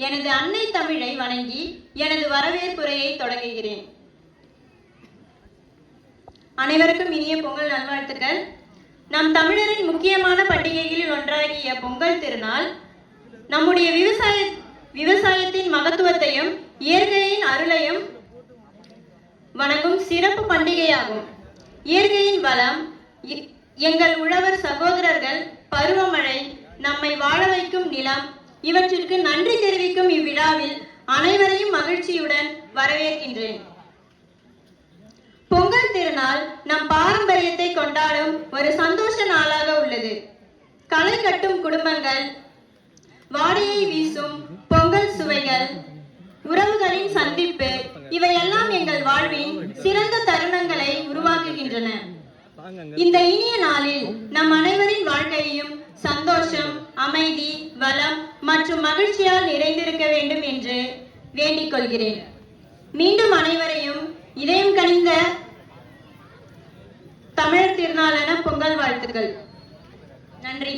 எனது அன்னை தமிழை வணங்கி எனது வரவேற்புரையை தொடங்குகிறேன். அனைவருக்கும் இனிய பொங்கல் நல்வாழ்த்துக்கள். நம் தமிழரின் முக்கியமான பண்டிகைகளில் ஒன்றாகிய பொங்கல் திருநாள் நம்முடைய விவசாயத்தின் மகத்துவத்தையும் இயற்கையின் அருளையும் வணங்கும் சிறப்பு பண்டிகையாகும். இயற்கையின் வளம், எங்கள் உழவர் சகோதரர்கள், பருவமழை, நம்மை வாழ வைக்கும் நிலம், இவற்றிற்கு நன்றி தெரிவிக்கும் இவ்விழாவில் அனைவரையும் மகிழ்ச்சியுடன் வரவேற்கின்றேன். பொங்கல் திருநாள் நம் பாரம்பரியத்தை கொண்டாடும் ஒரு சந்தோஷ நாளாக உள்ளது. களை கட்டும் குடும்பங்கள், வாடையை வீசும் பொங்கல் சுவைகள், உறவுகளின் சந்திப்பு, இவையெல்லாம் எங்கள் வாழ்வின் சிறந்த தருணங்களை உருவாக்குகின்றன. இந்த இனிய நாளில் நம் அனைவரின் வாழ்க்கையையும் சந்தோஷம், அமைதி, வளம் மற்றும் மகிழ்ச்சியால் நிறைந்திருக்க வேண்டும் என்று வேண்டிக் கொள்கிறேன். மீண்டும் அனைவரையும் இதயம் கனிந்த தமிழர் திருநாளான பொங்கல் வாழ்த்துக்கள். நன்றி.